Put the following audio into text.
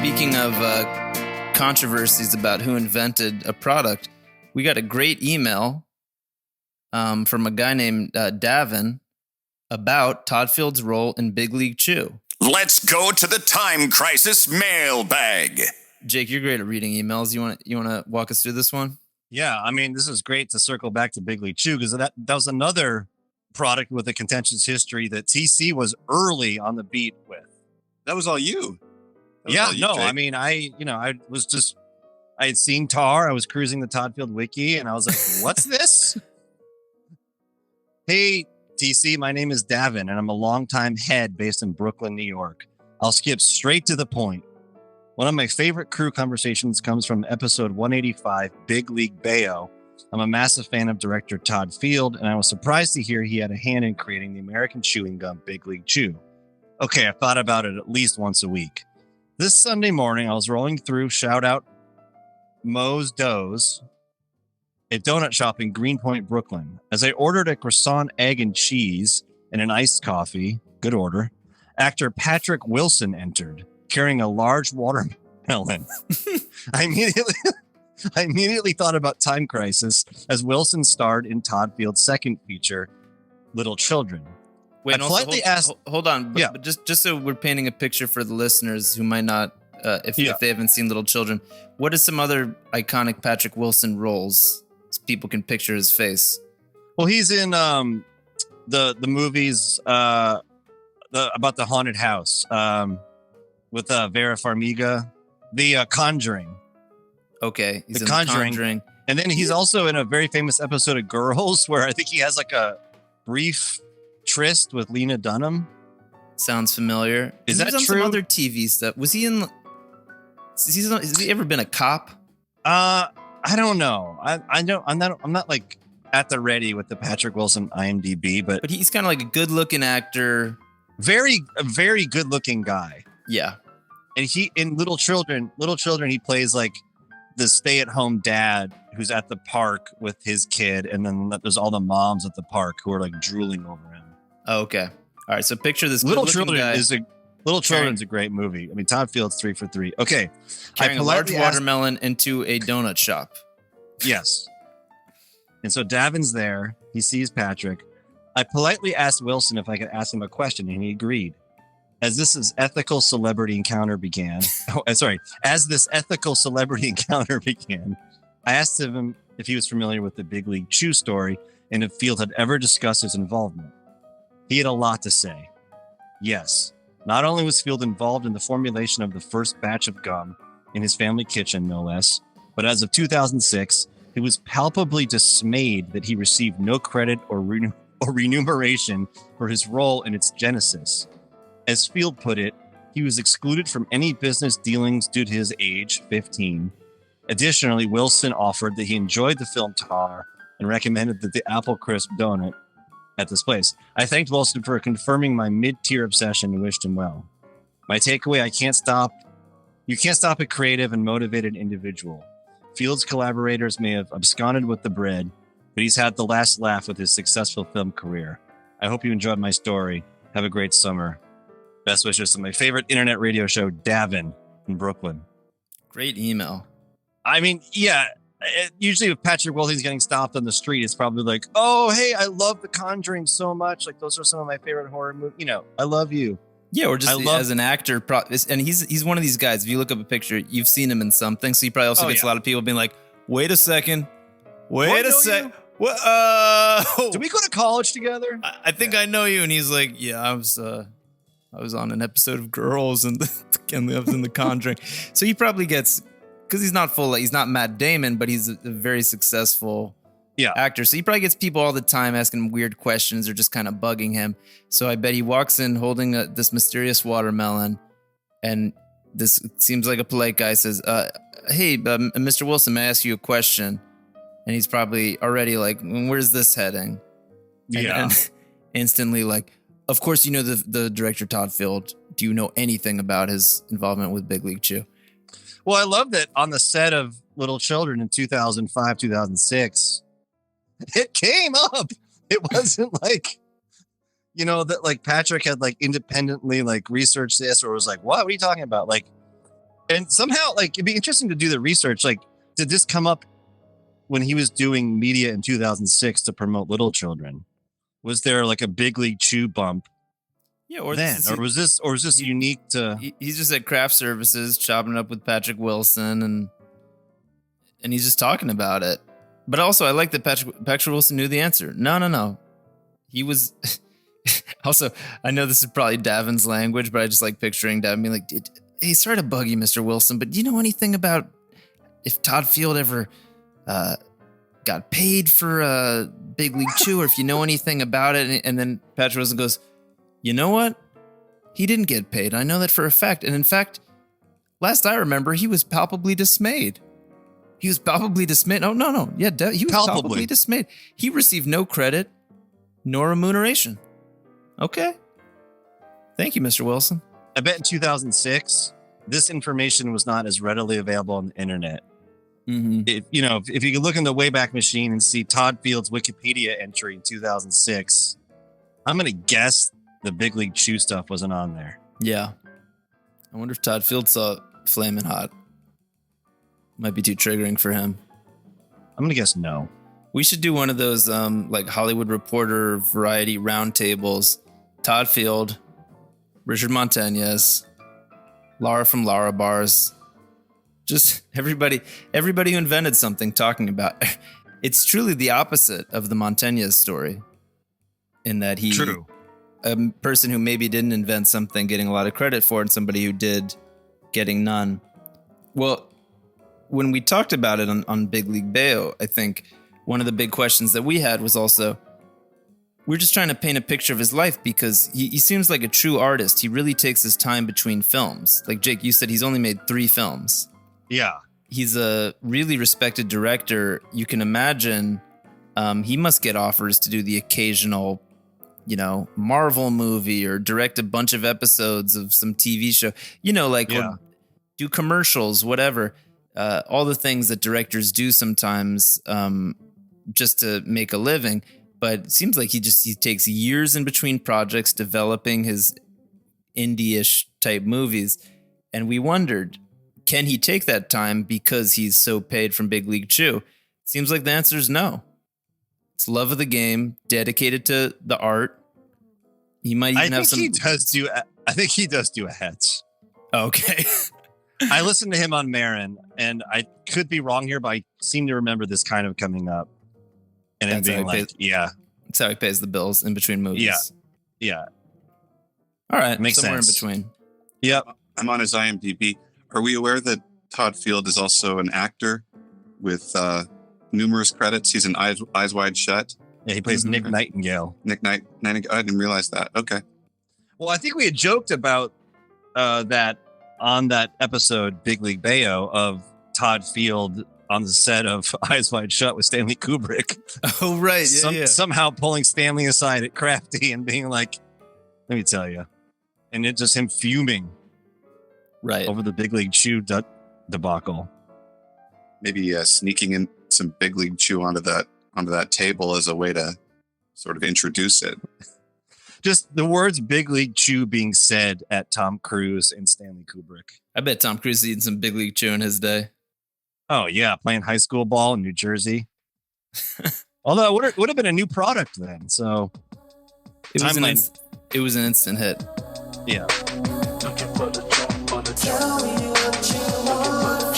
Speaking of controversies about who invented a product, we got a great email from a guy named Davin about Todd Field's role in Big League Chew. Let's go to the time crisis mailbag. Jake, you're great at reading emails. You want to walk us through this one? Yeah, I mean, this is great to circle back to Big League Chew because that was another product with a contentious history that TC was early on the beat with. That was all you. Yeah, no, Jake. I mean, I had seen Tar. I was cruising the Todd Field wiki, and I was like, "What's this?" Hey, TC, my name is Davin, and I'm a longtime head based in Brooklyn, New York. I'll skip straight to the point. One of my favorite crew conversations comes from episode 185, Big League Bayo. I'm a massive fan of director Todd Field, and I was surprised to hear he had a hand in creating the American chewing gum Big League Chew. Okay, I thought about it at least once a week. This Sunday morning, I was rolling through, shout out, Moe's Doughs, a donut shop in Greenpoint, Brooklyn. As I ordered a croissant, egg, and cheese and an iced coffee, good order, actor Patrick Wilson entered, carrying a large watermelon. I immediately thought about Time Crisis as Wilson starred in Todd Field's second feature, Little Children. Wait, hold on. But just so we're painting a picture for the listeners who might not, if they haven't seen Little Children, what are some other iconic Patrick Wilson roles so people can picture his face? Well, he's in the movies about the haunted house with Vera Farmiga, The Conjuring. Okay, he's The in Conjuring. And then he's also in a very famous episode of Girls where I think he has like a brief tryst with Lena Dunham. Sounds familiar. Is that on true? Some other TV stuff. Was he in? Has he ever been a cop? I don't know. I don't. I'm not like at the ready with the Patrick Wilson IMDb, but he's kind of like a good-looking actor. A very good-looking guy. Yeah. And he in Little Children, he plays like the stay-at-home dad who's at the park with his kid, and then there's all the moms at the park who are like drooling over him. Oh, okay. All right. So picture this. Little Children's a great movie. I mean, Todd Field's 3 for 3. Okay. Carrying a large watermelon into a donut shop. Yes. And so Davin's there. He sees Patrick. I politely asked Wilson if I could ask him a question, and he agreed. As this ethical celebrity encounter began, I asked him if he was familiar with the Big League Chew story and if Field had ever discussed his involvement. He had a lot to say. Yes, not only was Field involved in the formulation of the first batch of gum in his family kitchen, no less, but as of 2006, he was palpably dismayed that he received no credit or remuneration for his role in its genesis. As Field put it, he was excluded from any business dealings due to his age, 15. Additionally, Wilson offered that he enjoyed the film Tar and recommended that the Apple Crisp donut at this place. I thanked Wilson for confirming my mid-tier obsession and wished him well. My takeaway, you can't stop a creative and motivated individual. Field's collaborators may have absconded with the bread, but he's had the last laugh with his successful film career. I hope you enjoyed my story. Have a great summer. Best wishes to my favorite internet radio show, Davin, in Brooklyn. Great email. I mean, yeah, usually if Patrick Wilson's getting stopped on the street, it's probably like, oh, hey, I love The Conjuring so much. Like, those are some of my favorite horror movies. You know, I love you. Yeah, or just as an actor. And he's one of these guys. If you look up a picture, you've seen him in something. So he probably also gets a lot of people being like, wait a second. Wait a sec. What? Did we go to college together? I think I know you. And he's like, yeah, I was on an episode of Girls and I was in The Conjuring. So he probably gets, because he's not Matt Damon, but he's a very successful actor. So he probably gets people all the time asking him weird questions or just kind of bugging him. So I bet he walks in holding this mysterious watermelon, and this seems like a polite guy says, hey, Mr. Wilson, may I ask you a question? And he's probably already like, where's this heading? And instantly like, of course, you know the director Todd Field. Do you know anything about his involvement with Big League Chew? Well, I love that on the set of Little Children in 2005, 2006, it came up. It wasn't like, you know, that like Patrick had like independently like researched this or was like, what are you talking about? Like And somehow, like, it'd be interesting to do the research. Like, did this come up when he was doing media in 2006 to promote Little Children? Was there like a Big League Chew bump? Yeah, or then, or was this unique to? He's just at craft services, chopping it up with Patrick Wilson, and he's just talking about it. But also, I like that Patrick Wilson knew the answer. No. He was. Also, I know this is probably Davin's language, but I just like picturing Davin being like, "Hey, sorry to bug you, Mr. Wilson, but do you know anything about if Todd Field ever got paid for Big League Chew, or if you know anything about it?" And then Patrick Wilson goes, "You know what? He didn't get paid. I know that for a fact. And in fact, last I remember, he was palpably dismayed. He was palpably dismayed. Oh, no. Yeah, he was palpably dismayed. He received no credit nor remuneration." Okay. Thank you, Mr. Wilson. I bet in 2006, this information was not as readily available on the internet. Mm-hmm. If you could look in the Wayback Machine and see Todd Field's Wikipedia entry in 2006, I'm going to guess the Big League Chew stuff wasn't on there. Yeah. I wonder if Todd Field saw Flamin' Hot. Might be too triggering for him. I'm going to guess no. We should do one of those like Hollywood Reporter variety roundtables. Todd Field, Richard Montañez, Laura from Lara Bars. Just everybody who invented something talking about. It's truly the opposite of the Montañez story. In that True. A person who maybe didn't invent something getting a lot of credit for it, and somebody who did getting none. Well, when we talked about it on Big League Bayo, I think one of the big questions that we had was also, we're just trying to paint a picture of his life because he seems like a true artist. He really takes his time between films. Like Jake, you said he's only made 3 films. Yeah. He's a really respected director. You can imagine he must get offers to do the occasional, Marvel movie or direct a bunch of episodes of some TV show, or do commercials, whatever. All the things that directors do sometimes just to make a living. But it seems like he takes years in between projects developing his indie-ish type movies. And we wondered, can he take that time because he's so paid from Big League Chew? Seems like the answer is no. It's love of the game, dedicated to the art. He might even have some. I think he does do a Hetz. Okay. I listened to him on Marin, and I could be wrong here, but I seem to remember this kind of coming up. And then being like, that's how he pays the bills in between movies. Yeah. All right. Makes somewhere sense. in between. Yep. I'm on his IMDb. Are we aware that Todd Field is also an actor with numerous credits? He's in Eyes Wide Shut. Yeah, he plays Nick Nightingale. Nightingale. I didn't realize that. Okay. Well, I think we had joked about that on that episode, Big League Bayo, of Todd Field on the set of Eyes Wide Shut with Stanley Kubrick. Oh, right. Yeah, Somehow pulling Stanley aside at Crafty and being like, let me tell you. And it's just him fuming over the Big League Chew debacle. Maybe sneaking in some Big League Chew onto that table as a way to sort of introduce it. Just the words Big League Chew being said at Tom Cruise and Stanley Kubrick. I bet Tom Cruise is eating some Big League Chew in his day. Oh, yeah. Playing high school ball in New Jersey. Although it would have been a new product then. So it was an instant hit. Yeah. Tell me what you want.